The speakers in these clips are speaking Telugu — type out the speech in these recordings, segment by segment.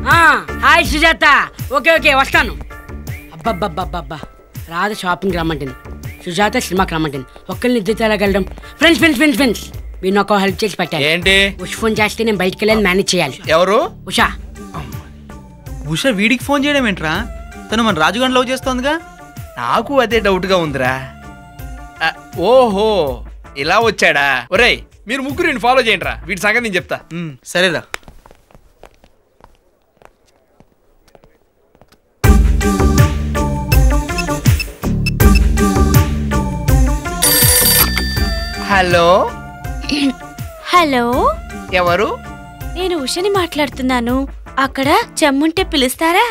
హాయ్ సుజాత. ఓకే ఓకే వస్తాను. అబ్బబ్బబ్బబ్బబ్బా రాధ షాపింగ్ రమ్మంటుంది, సుజాత సినిమాకి రమ్మంటుంది. ఒక్కరిని ఇద్దరు వెళ్ళగలడం. ఫ్రెండ్స్ ఫ్రెండ్స్ ఫ్రెండ్స్ ఫ్రెండ్స్ మీరు నాకు హెల్ప్ చేసి పెట్టాలి. ఏంటి? ఉష్ ఫోన్ చేస్తే నేను బయటికి వెళ్ళాను, మేనేజ్ చేయాలి. ఎవరు? ఉషా. ఉషా వీడికి ఫోన్ చేయడం ఏంట్రా? తను మన రాజుగారిని లవ్ చేస్తోందిగా. నాకు అదే డౌట్గా ఉందిరా. ఓహో ఇలా వచ్చాడా? ఒరేయ్ మీరు ముగ్గురు ఫాలో చేయండి రా, వీటి సంగతి నేను చెప్తా. సరేరా. హలో హలో, ఎవరు? నేను ఉషని మాట్లాడుతున్నాను. అక్కడ చెమ్ముంటే పిలుస్తారా?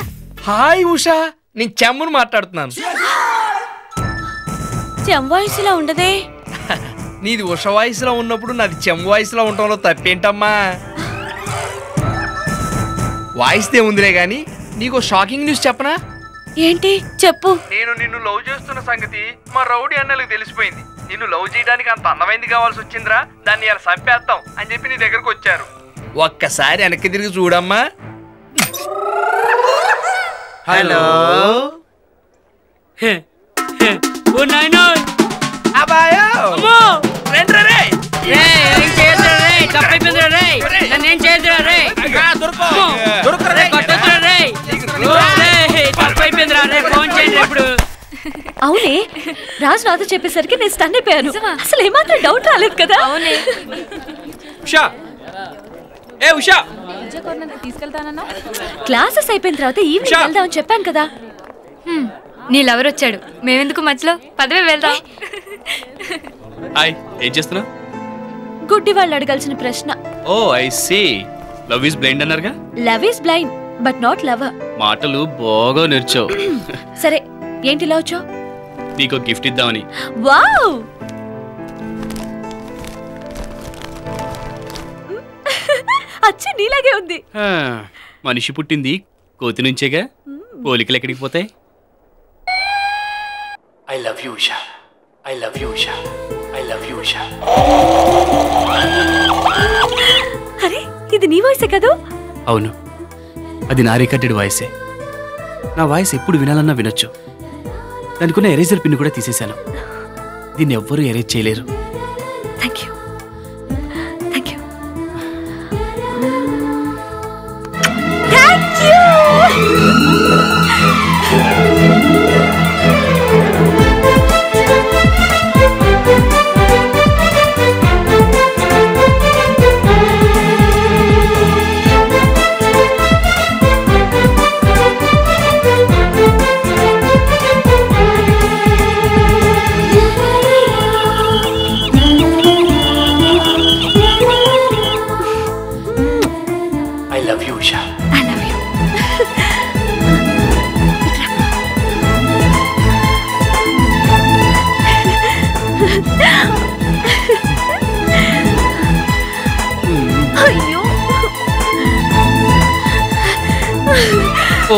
హాయ్ ఉషా, నేను చెమ్మును మాట్లాడుతున్నాను. చెమ్ వాయిస్లా ఉండదే. నీది ఉష వాయిస్లో ఉన్నప్పుడు నాది చెమ్ము వాయిస్లో ఉండటంలో తప్పేంటమ్మా? వాయిస్దే ఉందిలే గాని నీకు షాకింగ్ న్యూస్ చెప్పనా? ఏంటి చెప్పు. నేను నిన్ను లవ్ చేస్తున్న సంగతి మా రౌడీ అన్నలకు తెలిసిపోయింది. నిన్ను లవ్ చేయడానికి అంత అందమైంది కావాల్సి వచ్చిందిరా, దాన్ని ఇలా చంపేస్తాం అని చెప్పి నీ దగ్గరకు వచ్చారు. ఒక్కసారి వెనక్కి తిరిగి చూడమ్మా. హలో. ఓ నాయనో అబాయో అమ్మో రండి రే. ఏం చేయొద్దురా రే, తప్పైపోయిందిరా రే, నన్ను ఏం చేయొద్దురా రే, కొట్టొద్దురా రే, తప్పైపోయిందిరా రే, ఫోన్ చేయండి ఇప్పుడు. అవునే, రాజు నాతో చెప్పేసరికి నేను స్టన్ అయిపోయాను. అసలు ఏమాత్రం డౌట్ రాలేదు కదా. అవునే. ఉషా, ఏ ఉషా, క్లాసెస్ అయిపోయిన తర్వాత ఈవినింగ్ వెళ్దామని చెప్పాను కదా. నీ లవర్ వచ్చాడు, మేమెందుకు మధ్యలో? పదవే వెళ్దాం. హాయ్, ఏం చేస్తున్నావు? గుడ్డి వాళ్ళు అడగాల్సిన ప్రశ్న. Oh I see. Love is blind అన్నారుగా. Love is blind but not lover. మాటలు బాగా నేర్చావు. సరే ఏంటి ఇలా వచ్చావు? నీకు గిఫ్ట్ ఇద్దామని. వావ్, అచ్చ నీలాగే ఉంది. మనిషి పుట్టింది కోతి నుంచేగా, పోలికలు ఎక్కడికి పోతాయి? I love you Usha, I love you Usha, I love you Usha. అరే ఇది నీ వాయిసే కదా? అవును, అది నా రికార్డెడ్ వాయిసే. నా వాయిస్ ఎప్పుడు వినాలన్నా వినొచ్చు. దానికున్న ఎరేజర్ పిన్ కూడా తీసేశాను. దీన్ని ఎవ్వరూ ఎరేజ్ చేయలేరు. Thank you, thank you, thank you. I love you Usha. I love you. అయ్యో. Oh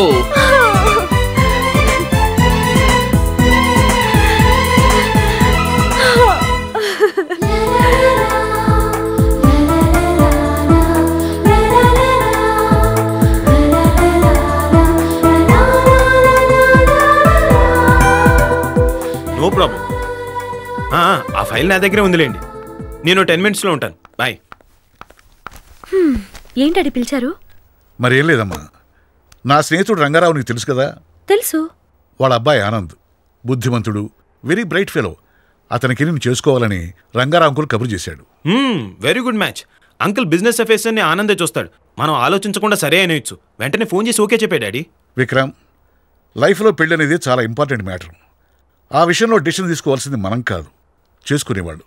no problem. ఆ ఫైల్ నా దగ్గరే ఉందిలేండి. నేను 10 minutesలో ఉంటాను. బాయ్. ఏంటడి పిలిచారు? మరేం లేదమ్మా, నా స్నేహితుడు రంగారావు నీకు తెలుసు కదా. తెలుసు. వాళ్ళ అబ్బాయి ఆనంద్ బుద్ధిమంతుడు, వెరీ బ్రైట్ ఫెలో. అతనికి నేను చేసుకోవాలని రంగారావు అంకుల్ కబురు చేశాడు. Very good match. Uncle business affairs అన్ని ఆనందే చూస్తాడు. మనం ఆలోచించకుండా సరే అనేయచ్చు. వెంటనే ఫోన్ చేసి ఓకే చెప్పే డాడీ. విక్రమ్, లైఫ్లో పెళ్ళి అనేది చాలా ఇంపార్టెంట్ మ్యాటర్. ఆ విషయంలో డెసిషన్ తీసుకోవాల్సింది మనం కాదు, చేసుకునేవాళ్ళు.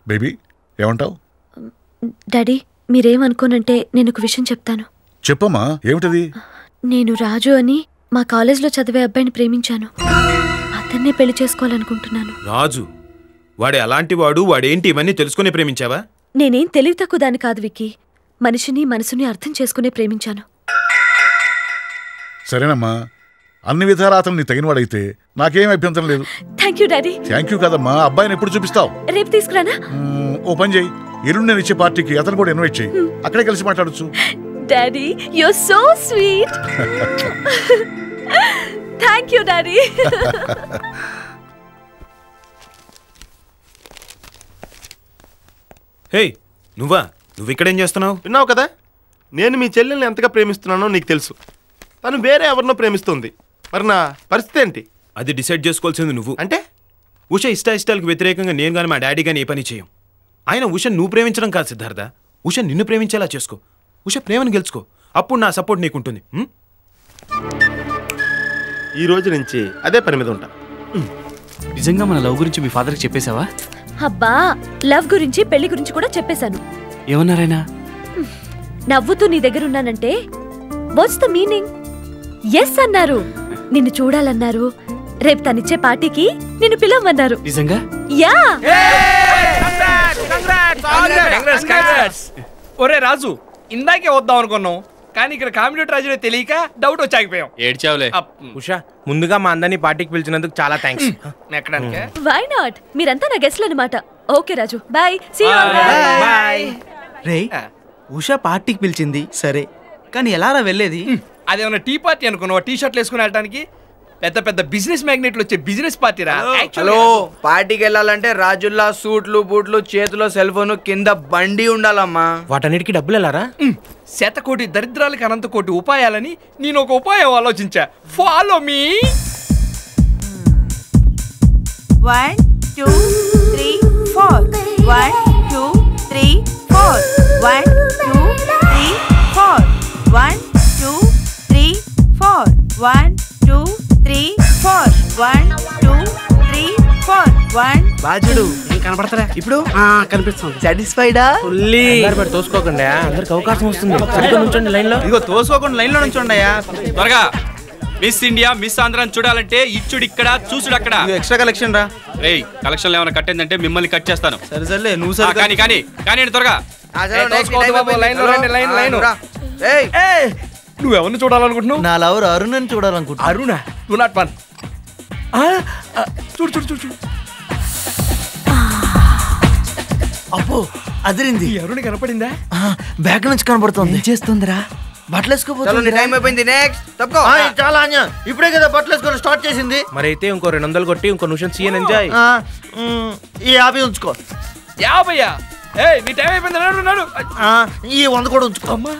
బేబీ ఏమంటావు? డాడీ మీరేమనుకోనంటే నేను ఒక విషయం చెప్తాను. చెప్పమ్మా, ఏమిటది? నేను రాజు అని మా కాలేజ్లో చదివే అబ్బాయిని ప్రేమించాను. అతన్నే పెళ్లి చేసుకోవాలనుకుంటున్నాను. రాజు వాడే అలాంటి వాడు, వాడేంటి ఇవన్నీ తెలుసుకునే ప్రేమించావా? నేనేం తెలివి తక్కువ దాన్ని కాదు విక్కీ, మనిషిని మనసుని అర్థం చేసుకునే ప్రేమించాను. సరేనమ్మా, అన్ని విధాలా అతను నీ తగినవాడైతే నాకేం అభ్యంతరం లేదు. Thank you daddy. Thank you కదమ్మా, అబ్బాయిని ఎప్పుడు చూపిస్తావు? రేపు తీసుకురానా? ఓ పని చేయి, ఎల్లుండి నేను ఇచ్చే పార్టీకి అతను కూడా ఇన్వైట్ చేయి, అక్కడే కలిసి మాట్లాడచ్చు. Daddy you're so sweet. Thank you, daddy. Hey నువ్వు ఇక్కడేం చేస్తున్నావు? విన్నావు కదా, నేను మీ చెల్లెల్ని ఎంతగా ప్రేమిస్తున్నానో నీకు తెలుసు. తను వేరే ఎవరినో ప్రేమిస్తుంది. మరి నా పరిస్థితి ఏంటి? అది డిసైడ్ చేసుకోవాల్సింది నువ్వు. అంటే ఉష ఇష్టాలకు వ్యతిరేకంగా నేను కానీ మా డాడీ కానీ ఏ పని చేయం. ఆయన ఉష నువ్వు ప్రేమించడం కాదు సిద్ధార్థ, ఉష నిన్ను ప్రేమించేలా చేసుకో. ఉష ప్రేమను గెలుచుకో, అప్పుడు నా సపోర్ట్ నీకుంటుంది. ఈ రోజు నుంచి అదే పని మీద ఉంటా. నిజంగా మన లవ్ గురించి మీ ఫాదర్కి చెప్పేశావా? అబ్బా, లవ్ గురించి పెళ్లి గురించి కూడా చెప్పేశాను. ఏమన్నారైనా? నవ్వుతూ నీ దగ్గర ఉన్నానంటే వాట్స్ ద మీనింగ్? ఎస్ అన్నారు. నిన్ను చూడాలన్నారు. రేపు తనిచ్చే పార్టీకి నిన్ను పిలవమన్నారు. నిజంగా? యా. ఒరే రాజు, ఇందాకే వద్దాం అనుకున్నాం, కానీ ఇక్కడ కాంపిటేటర్ రాజు తెలియక డౌట్ వచ్చాకపోయాం. ఏడ్చావులే. ఉషా, ముందుగా మా అందరినీ పార్టీకి పిలిచినందుకు చాలా థ్యాంక్స్. ఎక్కడానికి వై నాట్? మీరంతా నా గెస్ట్లు అన్నమాట. Okay Raju, bye. See you. Bye. రే, ఉషా పార్టీకి పిలిచింది సరే, కానీ ఎలారా వెళ్ళేది? అదేమన్నా టీ పార్టీ అనుకున్నావా? టీ షర్ట్లు వేసుకుని వెళ్ళడానికి? పెద్ద పెద్ద బిజినెస్ మ్యాగ్నెట్లు వచ్చే బిజినెస్ పార్టీ రా. హలో, పార్టీకి వెళ్ళాలంటే రాజుల్లా సూట్లు బూట్లు, చేతిలో సెల్ ఫోన్, కింద బండి ఉండాలమ్మా. వాటన్నిటికీ డబ్బులు వెళ్ళారా? శతకోటి దరిద్రాలకి అనంత కోటి ఉపాయాలని నేను ఒక ఉపాయం ఆలోచించా. Follow me. 1 2 3 4 1 2 3 4 1 2 3 4 1 2 3 4 1 2 3 4 1 2 3 4 1. బాజుడు కనపడతారా ఇప్పుడు? కనిపిస్తుంది. సాటిస్ఫైడా? తోసుకోకుండా అందరికి అవకాశం వస్తుంది. లైన్ లో ఇదిగో తోసుకోకుండా లైన్ లో నుంచోండియా. త్వరగా మిస్ ఇండియా మిస్ ఆంధ్రాని చూడాలంటే ఇచ్చుడు ఇక్కడ చూసుడు అక్కడ. ఎక్స్ట్రా కలెక్షన్ రా. రేయ్, కలెక్షన్ ఏమైనా కట్టిందంటే మిమ్మల్ని కట్ చేస్తాను. సరే సర్లే, నువ్వు సరే. కానీ కానీ కానీ త్వరగా. నువ్వెవరిని చూడాలనుకుంటున్నావు? నా లవర్ అరుణ్ అని చూడాలనుకుంటా. అరుణ 201. చూడు చూడు చూడు చూడు. అబ్బో, అదిరింది. ఈ అరుణ కనపడిందా? బ్యాక్ నుంచి కనబడుతుంది. చేస్తుందిరా, బట్టలు వేసుకోపోతుంది. టైం అయిపోయింది. నెక్స్ట్ తప్పుకో. చాలా ఆన్య, ఇప్పుడే కదా బట్టలు వేసుకొని స్టార్ట్ చేసింది. మరైతే ఇంకో 200 కొట్టి ఇంకో నిమిషం సీఎన్ ఎంజాయ్. ఈ 50 ఉంచుకో. 50? నీ టైం అయిపోయింది. నడు నడు. ఈ 100 కూడా ఉంచుకో. అమ్మా,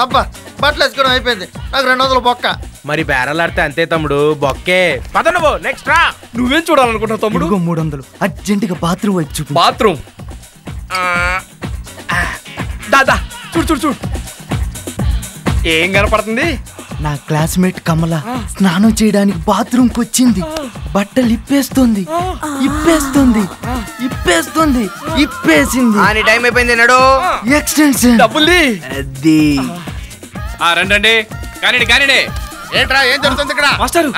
అబ్బా, బట్టలు వేసుకోవడం అయిపోయింది. నాకు 200 బొక్క. మరి బేరలాడితే అంతే తమ్ముడు, బొక్కే. పద నువ్వు నెక్స్ట్ రా. నువ్వేం చూడాలనుకుంటున్నావు తమ్ముడు? 300 అర్జెంటుగా బాత్రూమ్ వైపు చూపి. బాత్రూమ్. దాదా చూడు చూడు చూడు. ఏం కనపడుతుంది? నా క్లాస్మేట్ కమల స్నానం చేయడానికి బాత్రూమ్కి వచ్చింది. బట్టలు ఇప్పేస్తుంది, ఇప్పేస్తుంది, ఇప్పేస్తుంది, ఇప్పేసింది. నీ టైం అయిపోయింది. నడు. ఎక్స్టెన్షన్ డబ్బుల్ది. అది రండి కానీ కానీ. ఏంట్రా, ఏం జరుగుతుంది ఇక్కడ? Master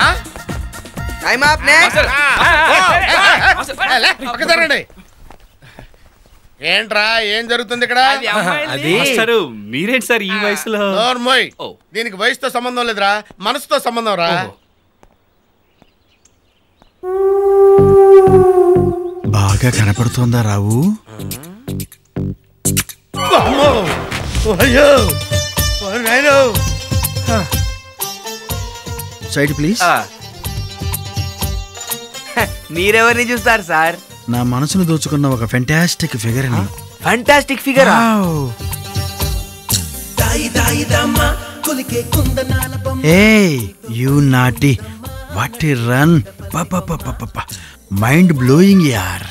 time up. నెక్స్ట్ ఏంట్రా, ఏం జరుగుతుంది ఇక్కడ? అది మాస్టర్, మీరేంటి సార్ ఈ వయసులో? నోర్మోయ్, దీనికి వయసుతో సంబంధం లేదురా, మనసుతో సంబంధం రా. బాగా కనపడుతోందా రావు? Side please. మీరెవరిని చూస్తారు సార్? నా మనసును దోచుకున్న ఒక ఫెంటాస్టిక్ ఫిగర్ ని. Fantastic figure. Hey you naughty, what a run. Mind blowing యార్.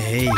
ఏయ్